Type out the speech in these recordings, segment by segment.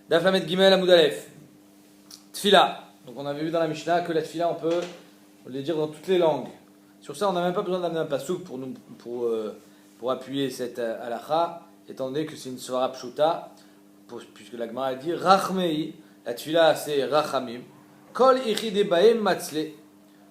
Daf Lamed Gimel Amud Aleph. Tfila. Donc on avait vu dans la Mishnah que la tfila on peut le dire dans toutes les langues. Sur ça on n'a même pas besoin d'amener un pasouk pour appuyer cette halakha, étant donné que c'est une svara pshuta, puisque la Gemara a dit Rachmei, la tfila c'est Rachamim. Kol ichide baem matzle.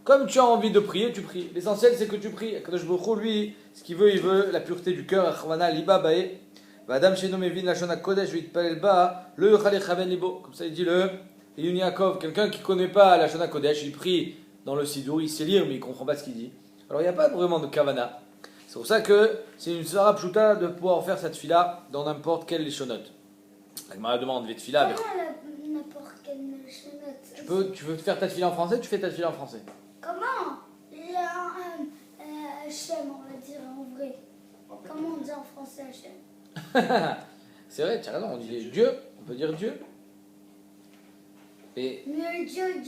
Comme tu as envie de prier, tu pries. L'essentiel c'est que tu pries. Kadosh Baruch Hu, lui, ce qu'il veut, il veut la pureté du cœur. Achvana liba bae. Vadam sheno mevin lashon hakodesh v'yitpalel ba le yochal lechaven libo. Comme ça il dit le Yun Yaakov, quelqu'un qui ne connaît pas la lashon hakodesh, il prie dans le sidour, il sait lire mais il ne comprend pas ce qu'il dit. Alors il n'y a pas vraiment de kavana. C'est pour ça que c'est une svara pshuta de pouvoir faire cette fila dans n'importe quelle leshonot. La Gemara demande tfila. N'importe quelle leshonot. Tu veux faire ta tfila en français, tu fais ta tfila en français. Comment Hachem, on va dire en vrai. Comment on dit en français Hachem? C'est vrai, tu as raison, on dit Dieu, on peut dire Dieu. Et... Mais Dieu.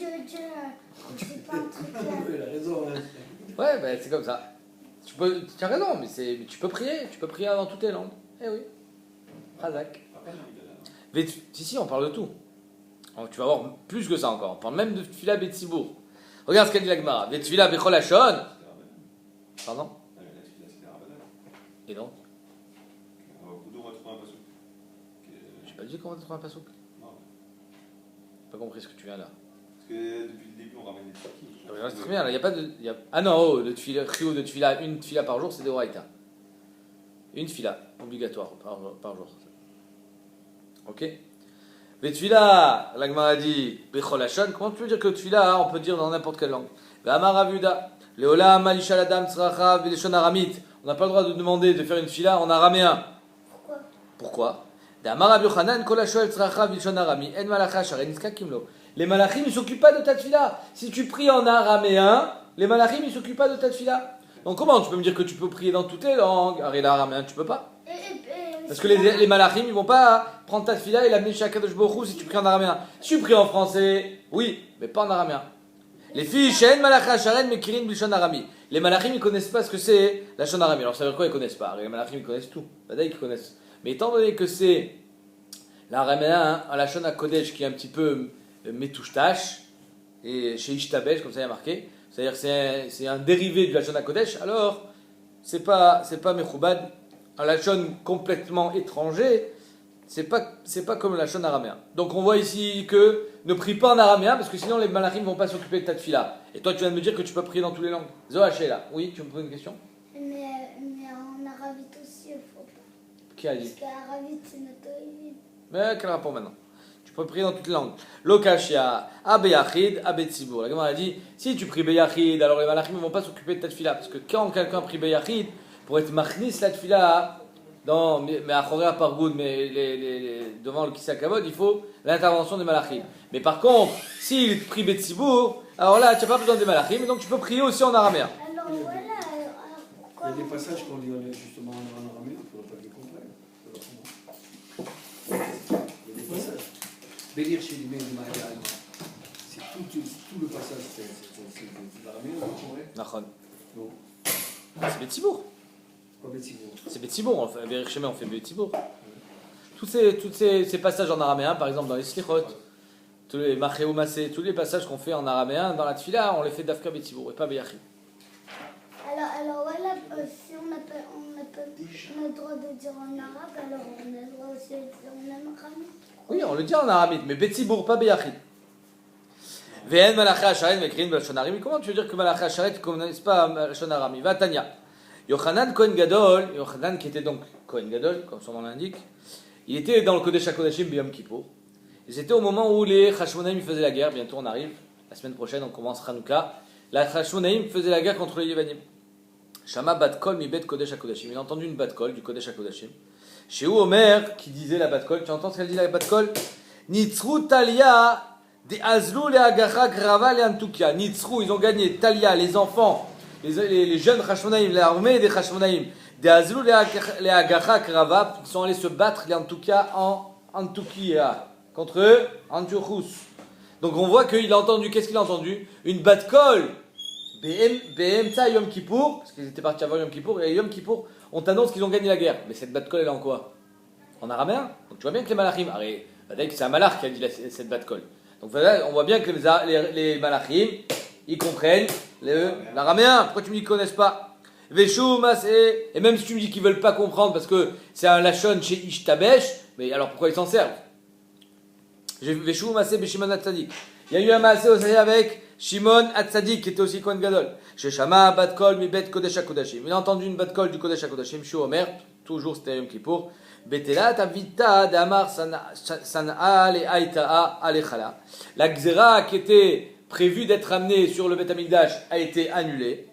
C'est pas un truc là. Il a raison. Ouais, ben c'est comme ça. Tu as raison, mais tu peux prier dans toutes les langues. Eh oui. Razak. Si, on parle de tout. Donc, tu vas voir plus que ça encore. On parle même de Tfila Betsibour. Regarde ce qu'a dit la Gemara. Tfila Bechol Hashon. Pardon? Et donc? J'ai pas dit qu'on va trouver un pasouk. J'ai pas compris ce que tu viens là. Parce que depuis le début, on ramène des trucs. C'est très bien, là, il n'y a pas de. Ah non, le tfila, de tfila, une tfila par jour, c'est de Horaïta. Une tfila, obligatoire par jour. Ok? Mais tfila, la Gemara a dit, Bechol Hashon, comment tu peux dire que tfila, on peut dire dans n'importe quelle langue? Ve'amar Avuda, Leola Malisha Ladam Tzracha Veleshon Aramit. On n'a pas le droit de demander de faire une tfila en araméen. Pourquoi? Les malachim ils s'occupent pas de ta tfila. Si tu pries en araméen, les malachim ils s'occupent pas de ta tfila. Donc comment tu peux me dire que tu peux prier dans toutes les langues? Arrête l'araméen, tu peux pas. Parce que les malachim ils vont pas prendre ta tfila et l'amener chez Akadosh Baruch Hu si tu pries en araméen. Si tu pries en français, oui, mais pas en araméen. Les filles shen malacha sharen mekirin b'lishon arami. Les malachim ils connaissent pas ce que c'est la shon arami. Alors ça veut dire quoi ils connaissent pas? Les malachim ils connaissent tout. Badaï qu'ils connaissent. Mais étant donné que c'est l'araméen, à la shon hakodesh qui est un petit peu métouche-tâche, et chez Ishtabel, comme ça il y a marqué, c'est-à-dire que c'est un dérivé de la shon hakodesh, alors c'est pas mechoubad, à la shon complètement étranger, c'est pas comme la shon araméen. Donc on voit ici que ne prie pas en araméen, parce que sinon les malachim vont pas s'occuper de ta tfila. Et toi tu viens de me dire que tu peux prier dans toutes les langues. Zohaché là, oui, tu me poses une question? Mais en aravite aussi, il faut pas. Qui a dit? Parce qu'aravite, c'est notre origine. Mais quel rapport maintenant? Tu peux prier dans toutes les langues. Lokashia, Abeyachid, Abetzibour. La Gemara a dit, si tu pries Beyachid, alors les malachim ne vont pas s'occuper de ta tfila. Parce que quand quelqu'un prie Beyachid, pour être machnis la tfila, mais à Chorea Pargoud, mais devant le Kisakavod, il faut l'intervention des malachim. Mais par contre, s'il prie Betzibour, alors là, tu n'as pas besoin des malachim, donc tu peux prier aussi en araméen. Alors voilà, pourquoi? Il y a des passages qu'on lit justement en araméen, il ne faudra pas les comprendre. Il y a des passages. Bélir chez l'humain du Maïda, c'est tout le passage, c'est l'araméen, vous comprenez? Nachon. Non. C'est Betzibour. Pas Betzibour. C'est Betzibour, on fait Berich Shemé, on fait Betzibour. Tous ces passages en araméen, par exemple dans les Slichot, tous les Machéou Massé, tous les passages qu'on fait en araméen dans la Tfila, on les fait d'Afka Betzibour et pas Beyachid. Alors voilà, si on a le droit de dire en arabe, alors on a le droit aussi de dire en araméen. Oui, on le dit en aramite, mais Betzibour, pas Beyachid. Ve'en Malaché Hasharet Mekrin B'lashon Arami. Comment tu veux dire que Malaché Hasharet ne connaissent pas B'lashon Arami? Va Tanya. Yochanan Kohen Gadol, Yochanan qui était donc Kohen Gadol, comme son nom l'indique, il était dans le Kodesh HaKodashim B'Yom Kippour. Et c'était au moment où les Hashmonaïm faisaient la guerre. Bientôt on arrive, la semaine prochaine on commence Hanouka. La Hashmonaïm faisait la guerre contre les Yevanim. Shama Bat Kol mi Bet Kodesh HaKodashim. Il a entendu une Bat Kol du Kodesh HaKodashim. Chez Omer qui disait la Bat Kol, tu entends ce qu'elle dit la Bat Kol? Nitzru Talia de Azlou le Agacha Grava le Antukia. Nitzru, ils ont gagné Talia, les enfants, les jeunes Hashmonaïm, l'armée des Hashmonaïm. De Azlou le Agacha Grava, ils sont allés se battre les Antukia en Antukia. Contre eux, Antiochus. Donc on voit qu'il a entendu, qu'est-ce qu'il a entendu? Une Bat Kol. BMTA Yom Kippour, parce qu'ils étaient partis avant Yom Kippour, et Yom Kippour, on t'annonce qu'ils ont gagné la guerre. Mais cette Bat Kol, elle est en quoi? En araméen. Donc tu vois bien que les malachim, c'est un malach qui a dit cette bat kol. Donc voilà, on voit bien que les malachim, ils comprennent l'araméen. Pourquoi tu me dis qu'ils ne connaissent pas? Et même si tu me dis qu'ils ne veulent pas comprendre parce que c'est un lachon chez Ishtabesh, mais alors pourquoi ils s'en servent? Veshu Masé Beshimon Atzadik. Il y a eu un Masé aussi avec Shimon Atzadik qui était aussi Kohen Gadol. Chez Shama bat kol mi bet Kodesh HaKodashim. Il a entendu une bat kol du Kodesh HaKodashim. Shu Omer, toujours c'était Yom Kippour. Betelat avita d'Amar San'a le Aïta'a Alechala. La Gzera qui était prévue d'être amenée sur le Bet Hamikdash a été annulée.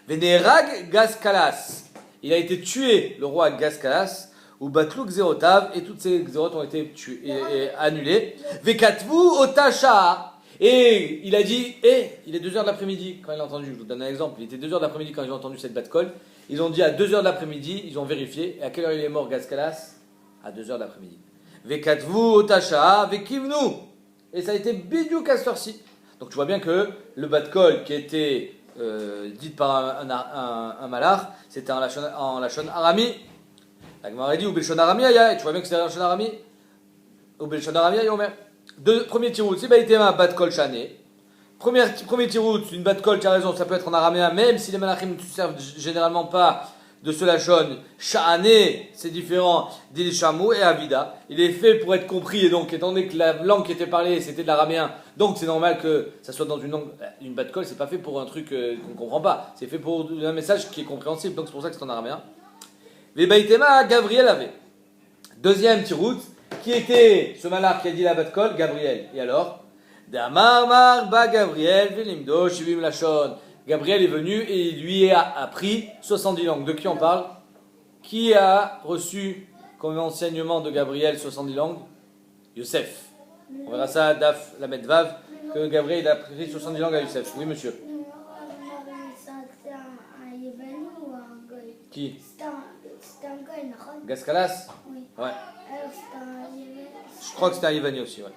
Venerag Gaskalas. Il a été tué, le roi Gaskalas. Ou Batlou Xerotav, et toutes ces Xerot ont été annulées. Vekatvu Otasha. Et il a dit, il est 2h de l'après-midi quand il a entendu, je vous donne un exemple, il était 2h de l'après-midi quand ils ont entendu cette bat kol. Ils ont dit à 2h de l'après-midi, ils ont vérifié, et à quelle heure il est mort Gaskalas? À 2h de l'après-midi. Vekatvu Otasha, Vekivnu. Et ça a été bidouk à cette heure-ci. Donc tu vois bien que le bat kol qui était dit par un malach, c'était en lachon arami. La Gemara dit, ou Belshon Arami, tu vois bien que c'est Belshon Arami? Ou Belshon Arami, Yomer. Premier tirout, c'est Baïtema, bat kol chané. Premier tirout, une bat kol, tu as raison, ça peut être en araméen, même si les malachim ne se servent généralement pas de ce lachon. Chané, c'est différent d'Ilishamou et Avida. Il est fait pour être compris, et donc, étant donné que la langue qui était parlée, c'était de l'araméen, donc c'est normal que ça soit dans une langue. Une bat kol, c'est pas fait pour un truc qu'on ne comprend pas. C'est fait pour un message qui est compréhensible, donc c'est pour ça que c'est en araméen. Vebaïtema, Gabriel avait. Deuxième tirout, qui était ce malach qui a dit la bat kol, Gabriel. Et alors Damar mar ba Gabriel, velimdo shivim lachon. Gabriel est venu et il lui a appris 70 langues. De qui on parle? Qui a reçu comme enseignement de Gabriel 70 langues? Yosef. On verra ça à Daf la Medvav, que Gabriel a appris 70 langues à Yosef. Oui, monsieur. C'est un Yévani ou un Goy? Qui? C'est un Goy, non? Gaskalas? Oui. Ouais. Alors c'est un Yévani. Je crois que c'était un Yévani aussi, ouais.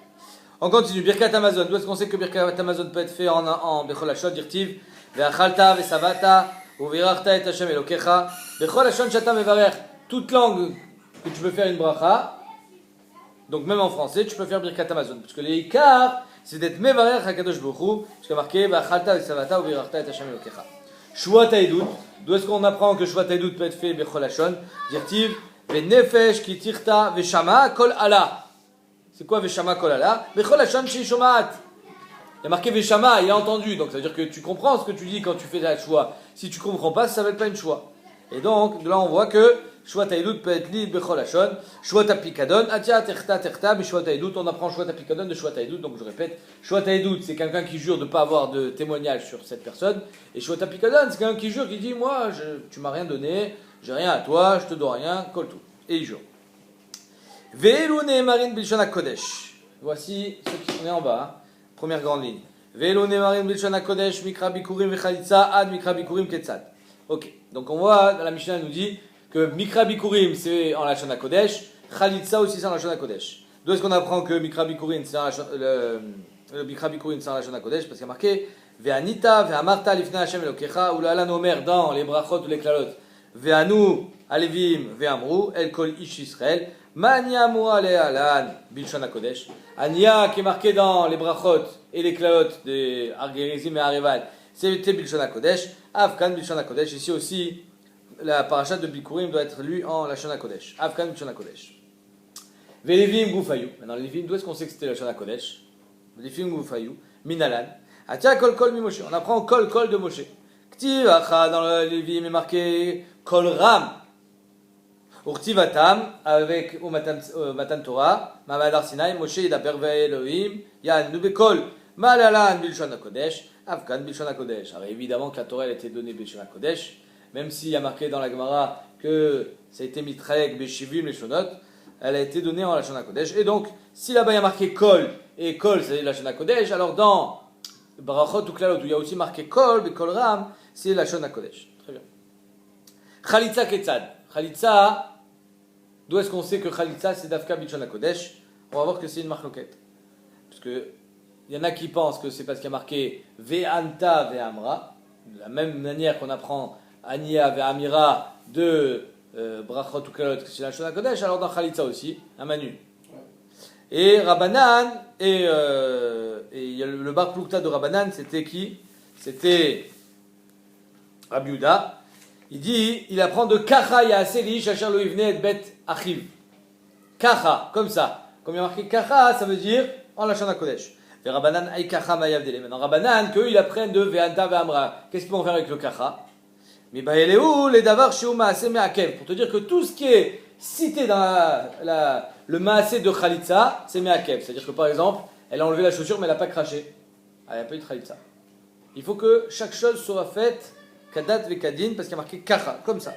On continue. Birkat Amazon. D'où est-ce qu'on sait que Birkat Amazon peut être fait en Bechol Hashon? Dirtiv. Ve'achalta ve'savata u'virachta et Hashem Elokecha. Bechol Hashon shata mevarech. Toute langue que tu peux faire une bracha, donc même en français, tu peux faire Birkat Amazon. Parce que les Ikar, c'est d'être mevarech HaKadosh Baruch Hu. Parce qu'il y a marqué ve'achalta ve'savata u'virachta et Hashem Elokecha. Shuat Haïdout. D'où est-ce qu'on apprend que Shuat Haïdout peut être fait Bechol Hashon? Dirtiv. Ve'nefesh ki tirta ve'shama kol Allah. C'est quoi Veshama Kolala? Bechol Hashon Sheishomat. Il y a marqué Veshama, il a entendu. Donc ça veut dire que tu comprends ce que tu dis quand tu fais la choix. Si tu comprends pas, ça ne s'appelle pas une choix. Et donc, de là on voit que Shua Taïdout peut être libre Bechol Hashon. Shua Tapikadon. Atia Terta Terta. Mais Shua Taïdout, on apprend Shua Tapikadon de Shua Taïdout. Donc je répète, Shua Taïdout, c'est quelqu'un qui jure de ne pas avoir de témoignage sur cette personne. Et Shua Tapikadon, c'est quelqu'un qui jure, qui dit moi, tu m'as rien donné, j'ai rien à toi, je te dois rien, colle tout. Et il jure. Ve'elu ne'emarin bilshon hakodesh. Voici ceux qui sont en bas. Première grande ligne. Ve'elu ne'emarin bilshon hakodesh mikra bikurim vechalitza ad mikra bikurim ketzad. Ok. Donc on voit, la Mishnah nous dit que mikra bikurim c'est en lachon hakodesh, chalitza aussi c'est en lachon hakodesh. D'où est-ce qu'on apprend que mikra bikurim c'est en lachon mikra bikurim c'est en lachon hakodesh? Parce qu'il y a marqué ve'anita ve'amarta lifnei Hashem Elokecha ou l'ala nomer dans les brachot ou les klalot. Ve'anu alevim ve'amru el kol ish Israël. Mania Moale Alan, Bilshon HaKodesh. Ania qui est marqué dans les brachot et les klalot des Argerizim et Areval, c'était Bilshon HaKodesh. Afkan Bilshon HaKodesh. Ici aussi, la parachat de Bikurim doit être lue en Lashon HaKodesh. Afkan Bilshon HaKodesh. Velevim Gufayou. Maintenant, Levim, d'où est-ce qu'on sait que c'était Lashon HaKodesh? Velevim Gufayou. Minalan. Atia Kol Kol Mi Moshe. On apprend Kol Kol de Moshe. Ktiv Acha dans le Levim est marqué Kol Ram. Urtivatam avec Matan Torah, Mamadar Sinai, Moshe Yidaber Elohim, Yan Nubekol, Malalan Bilshon HaKodesh, Afkan Bilshon HaKodesh. Alors évidemment que la Torah elle a été donnée Bilshon HaKodesh, même s'il y a marqué dans la Gemara que ça a été mitrek Beshivim les Shonot, elle a été donnée en Lashon HaKodesh. Et donc, si là-bas il y a marqué Kol, et Kol c'est Lashon HaKodesh, alors dans Barachot ou Klalot où il y a aussi marqué Kol, Bekol Ram, c'est Lashon HaKodesh. Très bien. Chalitza Ketzad. Chalitza. D'où est-ce qu'on sait que Khalitsa c'est Dafka Bilshon HaKodesh? On va voir que c'est une marloquette. Parce que il y en a qui pensent que c'est parce qu'il y a marqué Ve'anta Ve'amra, de la même manière qu'on apprend Ania Ve'amira de Brachot ou Kalot, que c'est la Shon HaKodesh, alors dans Khalitsa aussi, un Manu. Et Rabbanan, et il y a le bar plukta de Rabbanan, c'était qui? C'était Rabbi Yehuda. Il dit, il apprend de Kacha Yaaseli, Shachar lo Ivne et Bet Achiv. Kacha, comme ça. Comme il y a marqué Kacha, ça veut dire en Lashon HaKodesh. Et Rabbanan ay Kacha Mayavdele. Maintenant, Rabbanan, qu'eux, ils apprennent de Ve'anta Ve'amra. Qu'est-ce qu'ils vont faire avec le Kacha? Mais Baeleu, les Davar Sheu Maaseh Me'akev. Pour te dire que tout ce qui est cité dans le Maaseh de Khalitsa, c'est Me'akev. C'est-à-dire que par exemple, elle a enlevé la chaussure, mais elle n'a pas craché. Elle n'a pas eu de Khalitsa. Il faut que chaque chose soit faite Kadat Vekadin, parce qu'il y a marqué Kacha, comme ça.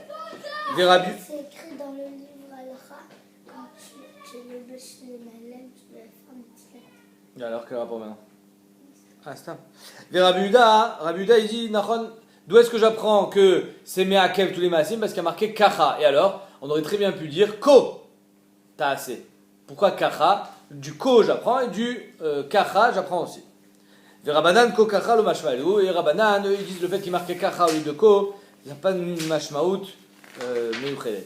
Verabu. C'est écrit dans le livre Al-Kha, quand tu le bêches les malènes, tu dois faire une petite lettre. Alors, quel rapport maintenant? Ah, c'est ça. Rabbi Yehuda, il dit, Nachon, d'où est-ce que j'apprends que c'est Me'akev tous les Maasim? Parce qu'il y a marqué Kacha. Et alors, on aurait très bien pu dire Ko, t'as assez. Pourquoi Kacha? Du Ko, j'apprends, et du Kacha, j'apprends aussi. Rabbanan Ko Kacha lo mashmaou. Et Rabbanan, eux, ils disent le fait qu'il marque Kacha au lieu de Ko, il n'y a pas de mashmaout meuchelet.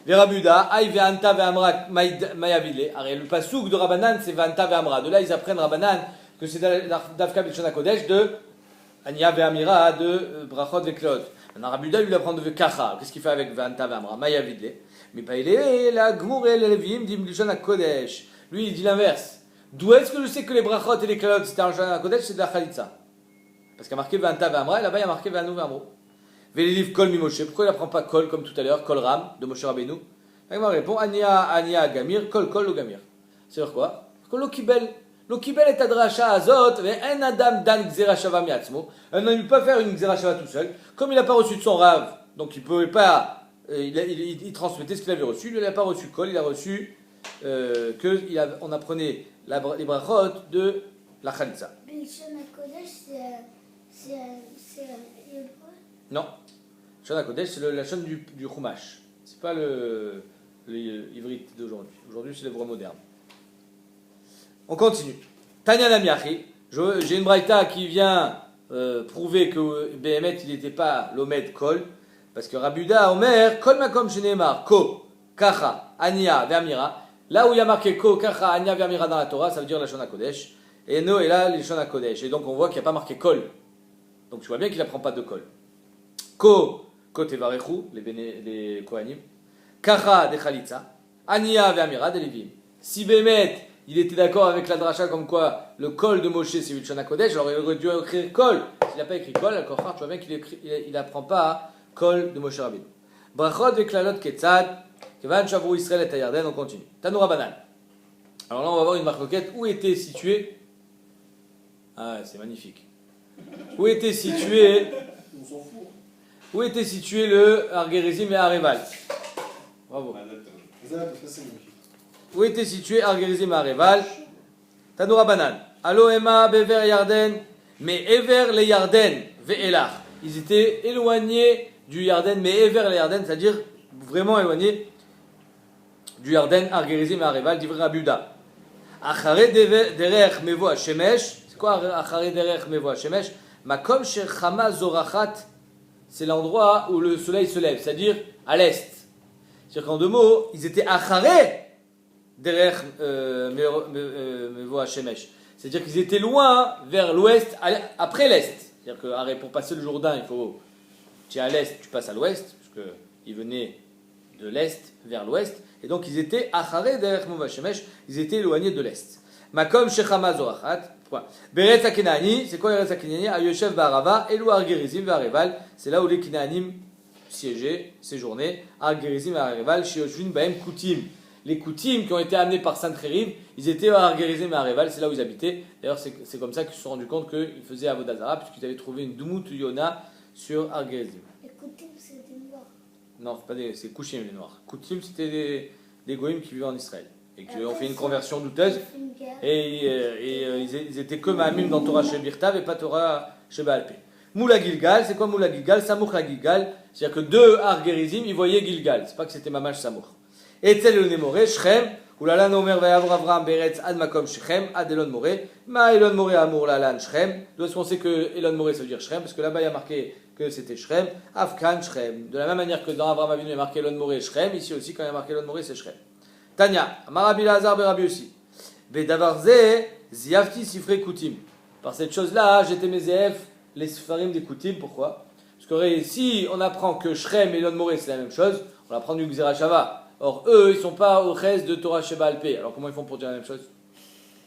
Rabbi Yehuda, Aï ve'anta ve'amra mayavile. Le pasouk de Rabbanan, c'est ve'anta ve'amra. De là, ils apprennent Rabbanan que c'est d'Avka B'Shana Kodesh de Anya ve'amira de Brachot ve'klot. Maintenant, Rabbi Yehuda lui apprend de Kacha. Qu'est-ce qu'il fait avec ve'anta ve'amra mayavile? Mais pas il est la Gmour et l'Elevim dit B'Shana Kodesh. Lui, il dit l'inverse. D'où est-ce que je sais que les brachot et les klot c'était en Shana Kodesh, c'est de la Khalitsa? Parce qu'il y a marqué Ve'anta Ve'amra et là-bas il y a marqué Ve'anu Ve'amro. Ve'liliv Kol mi Moshe. Pourquoi il n'apprend pas Kol comme tout à l'heure, Kol Ram de Moshe Rabbeinu? Il répond Ania Gamir, Kol Kol lo Gamir. C'est-à-dire quoi? Lo Kibel est adracha azot, ve'en adam dan gzera shava miatzmo. Un homme ne peut pas faire une gzera shava tout seul. Comme il n'a pas reçu de son rave, donc il ne pouvait pas, il transmettait ce qu'il avait reçu. Lui, il n'a pas reçu Kol, il a reçu on apprenait les brachot de la Khalitsa. B'Shana Kodesh, c'est hébreu. Non. Shana Kodesh, c'est la chaîne du Chumash. C'est pas le ivrit d'aujourd'hui. Aujourd'hui, c'est l'hébreu moderne. On continue. Tanya Namiachi. J'ai une braïta qui vient prouver que Behemet, il n'était pas l'Omed Kol. Parce que Rabbi Yehuda Omer, Kol Makom Shenemar, Ko, Kacha, Ania, Ve'amira. Là où il y a marqué Ko, Kacha, Anya, Ve'amira dans la Torah, ça veut dire la Shana Kodesh. Et No est là, les Shana Kodesh. Et donc on voit qu'il n'y a pas marqué Kol. Donc tu vois bien qu'il n'apprend pas de Kol. Ko, Tevarechu, les Kohanim. Kacha, de Khalitsa. Ania, Ve'amira, de Levim. Si Behemet, il était d'accord avec la dracha comme quoi le Kol de Moshe c'est le Shana Kodesh, alors il aurait dû écrire Kol. S'il n'a pas écrit Kol, alors tu vois bien qu'il n'apprend pas Kol de Moshe Rabbeinu. Brachot veklalot ketzad. Kevan Shavru Israël et Ayarden, on continue. Tanoura Banan. Alors là, on va voir une marcoquette. Où était situé. Ah, c'est magnifique. Où était situé. On s'en fout. Où était situé le Argerizim et Areval? Bravo. Où était situé Argerizim et Areval? Tanoura Banan. Allo Ema Bever Yarden. Mais Ever les Yarden, Ve'elach. Ils étaient éloignés du Yarden, mais Ever les Yarden, c'est-à-dire vraiment éloignés du Yarden, Argerizim et Areval, d'Ivre Rabbi Yehuda. Achare derech mevo hashemesh. C'est quoi Achare derech mevo hashemesh? Makom shechama zorachat. C'est l'endroit où le soleil se lève, c'est-à-dire à l'est. C'est-à-dire qu'en deux mots, ils étaient Achare derech mevo hashemesh. C'est-à-dire qu'ils étaient loin vers l'ouest, après l'est. C'est-à-dire que pour passer le Jourdain, il faut. Tu es à l'est, tu passes à l'ouest, parce qu'ils venaient de l'est vers l'ouest. Et donc ils étaient acharé derech mova shemesh, ils étaient éloignés de l'est. Makom shechama zorachat. Beretz haKenaani, c'est quoi Beretz haKenaani? Ayoshev ba'arava, elu argerizim ve'areval. C'est là où les Kenaanim siégeaient, séjournaient. Argerizim ve'areval, sheyoshvin bahem kutim. Les kutim qui ont été amenés par Sancheriv, ils étaient à Argerizim et Areval, c'est là où ils habitaient. D'ailleurs, c'est comme ça qu'ils se sont rendus compte qu'ils faisaient Avodah Zarah, puisqu'ils avaient trouvé une Dumut Yona sur Argerizim. Les Koutim, c'est des noirs. Non, c'est Kushim les noirs. Kutim, c'était des goïms qui vivaient en Israël et qui ont fait une conversion douteuse. Et ils étaient que Mahamim dans Torah chez Birtav et pas Torah chez Baalpé. Moula Gilgal, c'est quoi Moula Gilgal? Samour la Gilgal, c'est-à-dire que deux Argerizim, ils voyaient Gilgal. C'est pas que c'était Mamash Samour. Et tel le Némoré, Shrem, oulala nomer ve'avra Avram beretz ad makom Shechem, ad Elon Moré, ma Elon Moré amour lalan Shrem. D'où est-ce qu'on sait que Elon Moré ça veut dire Shrem? Parce que là-bas il y a marqué que c'était Shrem, Afkan Shrem. De la même manière que dans Avram Avinu il y a marqué Elon Moré Shrem, ici aussi quand il y a marqué Elon Moré c'est Shrem. Tanya, Amarabi Lazar Berabi aussi. Bedavarze, ziafti sifre kutim. Par cette chose-là, j'étais mes les sfarim des kutim. Pourquoi? Parce que si on apprend que Shrem et Elon Moré c'est la même chose, on apprend du Gzera Shava. Or, eux, ils ne sont pas au reste de Torah Sheba Alpé. Alors, comment ils font pour dire la même chose?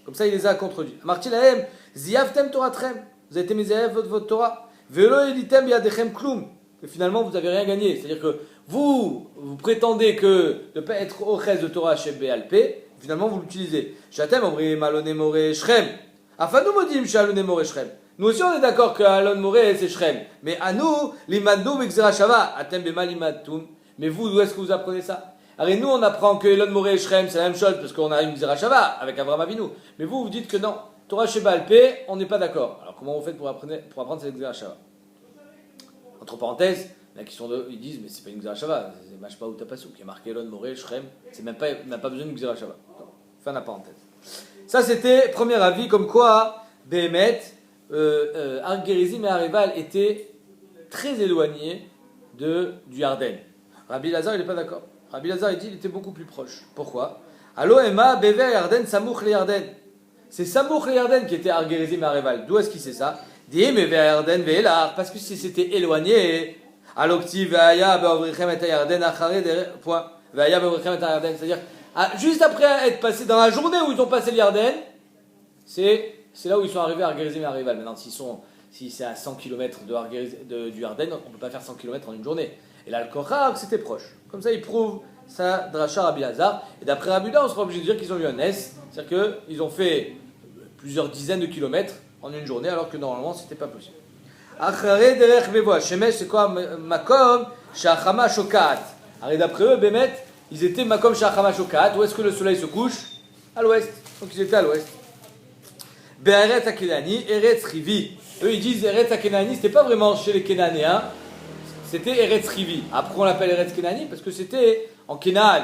Comme ça, il les a contredits. Marti lahem, ziaftem Toratrem. Vous avez été mes votre Torah. Velo editem yadechem klum. Que finalement, vous n'avez rien gagné. C'est-à-dire que vous prétendez que de ne pas être au reste de Torah Sheba Alpé, finalement, vous l'utilisez. Shatem omri malone moré Shrem. Afanu modim shalone moré Shrem. Nous aussi, on est d'accord que Alon moré c'est Shrem. Mais à nous, limadnu b'gzera shava. Atem bema limadtum. Mais vous, d'où est-ce que vous apprenez ça? Alors nous, on apprend que Elon Moré et Shrem, c'est la même chose parce qu'on a une Gzera Shava avec Avraham Avinu. Mais vous, vous dites que non, Torah Sheba Alpé, on n'est pas d'accord. Alors comment vous faites pour apprendre cette Gzera Shava? Entre parenthèses, il y en a qui sont ils disent, mais c'est pas une Gzera Shava, c'est Mashpa ou Tapasou qui est marqué Elon Moré, Shrem, c'est même pas, on n'a pas besoin d'une Gzera Shava. Fin de la parenthèse. Ça, c'était premier avis, comme quoi Behemet, Ar-Gerizim et Areval étaient très éloignés du Yarden. Rabbi Lazar, il n'est pas d'accord. Rabbi Lazar, il dit qu'il était beaucoup plus proche. Pourquoi? Allo Emma, Beve Yarden, Samouch le Yarden. C'est Samouch le Yarden qui était Ar-Gerizim et Areval. D'où est-ce qu'il sait ça? Dit, mais Yarden Ve'elar, parce que si c'était éloigné, Alokti Ve'aya Be'ovrichem et Yarden, Achare, point. Ve'aya Be'ovrichem et Yarden. C'est-à-dire, juste après être passé dans la journée où ils ont passé le Yarden, c'est là où ils sont arrivés à Ar-Gerizim et Areval. Maintenant, si c'est à 100 km du Yarden, on ne peut pas faire 100 km en une journée. Et là, le Kochar, c'était proche. Comme ça, il prouve ça, Dracha Rabbi Lazar. Et d'après Rabbi Lazar, on sera obligé de dire qu'ils ont eu un S. C'est-à-dire qu'ils ont fait plusieurs dizaines de kilomètres en une journée, alors que normalement, c'était pas possible. Achare derech bevoa. Shemesh, c'est quoi? Makom shachama shokat. Alors, d'après eux, Bémet, ils étaient Makom shachama shokat. Où est-ce que le soleil se couche? À l'ouest. Donc, ils étaient à l'ouest. Be'aretz akenani, eretz rivi. Eux, ils disent Eretz akenani, c'était pas vraiment chez les Kénanéens. C'était Eretz Rivi. Après, on l'appelle Eretz Kenani parce que c'était en Kénan.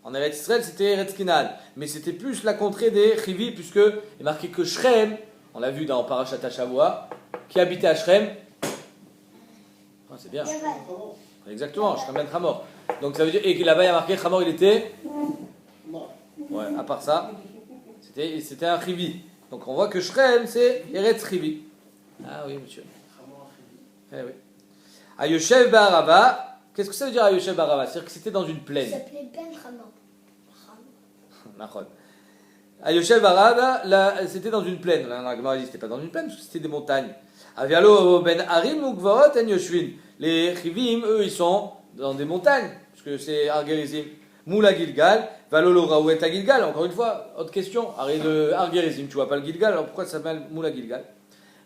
En Eretz Israël, c'était Eretz Kenan. Mais c'était plus la contrée des Rivi, puisque il est marqué que Shrem, on l'a vu dans Parashat Shavua, qui habitait à Shrem. Ah, c'est bien. Exactement, Shrem ben Hamor. Donc ça veut dire, et là-bas, il y a marqué Hamor, il était. Ouais, à part ça, c'était un Rivi. Donc on voit que Shrem, c'est Eretz Rivi. Ah oui, monsieur. Eh oui. Ayoshev Barava, qu'est-ce que ça veut dire Ayoshev Barava? C'est-à-dire que c'était dans une plaine. Ça s'appelait Ben Hamor. Ayoshev Barava, c'était dans une plaine. La Gemara dit c'était pas dans une plaine parce que c'était des montagnes. Avialo Ben Harim ou Gvarot en Yoshvin. Les Rivim, eux, ils sont dans des montagnes, parce que c'est Ar-Gerizim. Moula Gilgal, Valolo Raouet à Gilgal. Encore une fois, autre question. Arrête de Ar-Gerizim, tu vois pas le Gilgal, alors pourquoi ça s'appelle Moula Gilgal?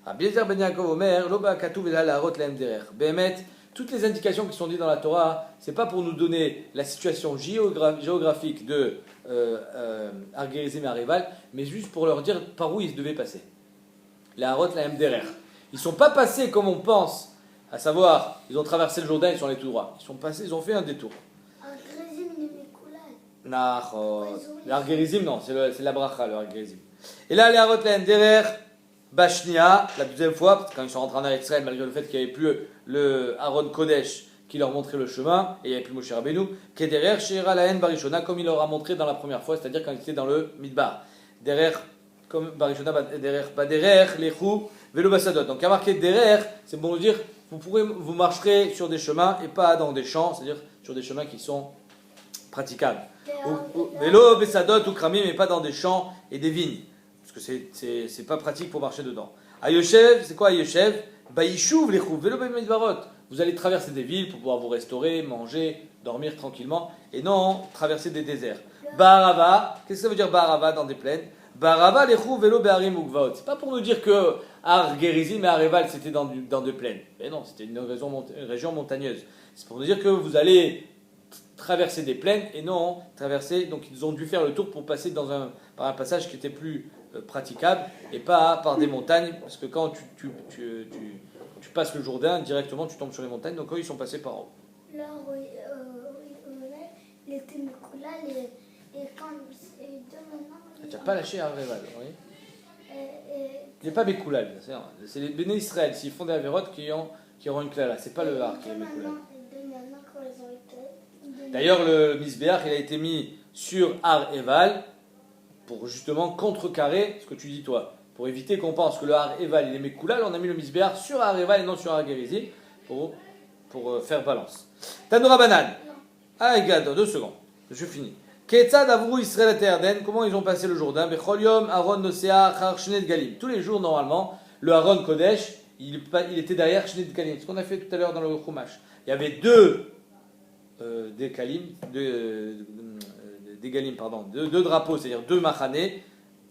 Abiezer ben Yaakov Omer, Loba Katuv la Harot Laem Derer. Behemet, toutes les indications qui sont dites dans la Torah, c'est pas pour nous donner la situation géographique de Ar-Gerizim et Areval, mais juste pour leur dire par où ils devaient passer. La Harot Laem Derer. Ils sont pas passés comme on pense, à savoir, ils ont traversé le Jourdain, ils sont allés tout droit. Ils ont fait un détour. Ar-Gerizim, il est Mekoulal. Nachot. L'Ar-Gerizim, non, c'est la bracha, le Ar-Gerizim. Et là, les Harot Laem Derer, Bashnia, la deuxième fois, quand ils sont rentrés en Eretz Israël, malgré le fait qu'il n'y avait plus le Aaron Kodesh qui leur montrait le chemin, et il n'y avait plus Moshe Rabbeinu, Kederer, Sheira, Laen, Barishona, comme il leur a montré dans la première fois, c'est-à-dire quand ils étaient dans le Midbar. Derer, comme Barishona, Baderer, Lechou, Velo Basadot. Donc il y a marqué Derer, c'est bon de dire, vous marcherez sur des chemins et pas dans des champs, c'est-à-dire sur des chemins qui sont praticables. Velo Basadot ou Kramim, mais pas dans des champs et des vignes. Parce que c'est pas pratique pour marcher dedans. Ayoshev, c'est quoi Ayoshev? Baïchouv les chouv, vélo b'midbarot. Vous allez traverser des villes pour pouvoir vous restaurer, manger, dormir tranquillement, et non traverser des déserts. Barava, qu'est-ce que ça veut dire Barava dans des plaines? Barava les chouv, vélo b'arim ugvaot. C'est pas pour nous dire que Ar-Gerizim et Areval c'était dans des plaines. Mais non, c'était une région montagneuse. C'est pour nous dire que vous allez traverser des plaines et non traverser. Donc ils ont dû faire le tour pour passer par un passage qui était plus praticable et pas par des montagnes, parce que quand tu passes le Jourdain directement tu tombes sur les montagnes, donc eux ils sont passés par en haut. Là, il était Mekoulal et quand et deux maintenant. Tu n'as pas lâché Areval, oui. Il n'est pas Mekoulal, c'est les Béné Israël, s'ils font des Avérotes qui auront une clé là, c'est pas le Har qui est Mekoulal. D'ailleurs le Misbéach il a été mis sur Ar Eval pour justement contrecarrer ce que tu dis toi, pour éviter qu'on pense que le Har Eval il est Mekoulal, on a mis le Misbéar sur Har Eval et non sur Har Gerizim pour faire balance. Tanoura Banan. Ah, regarde, 2 secondes, je finis. Ketzad Avru Israël et Erden, comment ils ont passé le Jourdain? Bechol Yom Aaron Nosea Char Shnet Galim. Tous les jours, normalement, le Aaron Kodesh, il était derrière Shnet Galim. Ce qu'on a fait tout à l'heure dans le Chumash. Il y avait deux drapeaux, c'est-à-dire 2 machanés,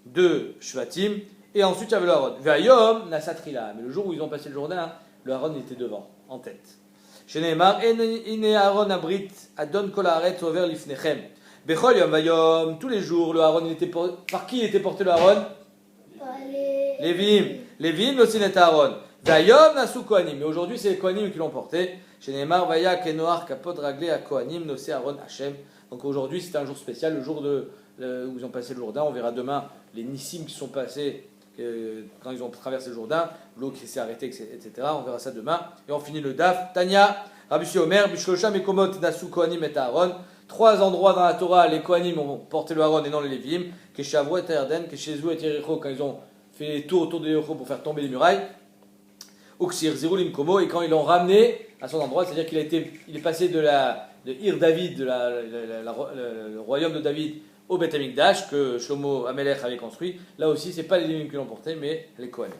2 shvatim, et ensuite il y avait le Aaron. Vayom Nasatrila. Mais le jour où ils ont passé le Jourdain, le Aaron était devant, en tête. Chez Neymar, Ine Aaron Abrit Adon Kol Haaretz Over Lifnechem. Bechol Yom Vayom, tous les jours, le Aaron, par qui était porté le Aaron? Lévim. Lévim, aussi n'est Aaron. Vayom Nasu Kohanim. Mais aujourd'hui, c'est les Kohanim qui l'ont porté. Chez Neymar, Vaya Kenoar Kapod Raglé à Kohanim, Nosé Aaron Hachem. Donc aujourd'hui, c'est un jour spécial, le jour où ils ont passé le Jourdain. On verra demain les Nissim qui sont passés quand ils ont traversé le Jourdain, l'eau qui s'est arrêtée, etc. On verra ça demain. Et on finit le Daf. Tanya, Rabbi Omer, Bishlocha Mekomot Nasu Kohanim et Aaron. 3 endroits dans la Torah, les Kohanim ont porté le Aaron et non les Lévim. Keshavro et Erden, Keshezou et Yericho, quand ils ont fait les tours autour de Yericho pour faire tomber les murailles. Uksir Zirulim Komo, et quand ils l'ont ramené à son endroit, c'est-à-dire qu'il est passé de Ir David, le royaume de David, au Beth Amikdash, que Shlomo Amelech avait construit. Là aussi, ce n'est pas les Lévim qui l'ont porté, mais les Kohanim.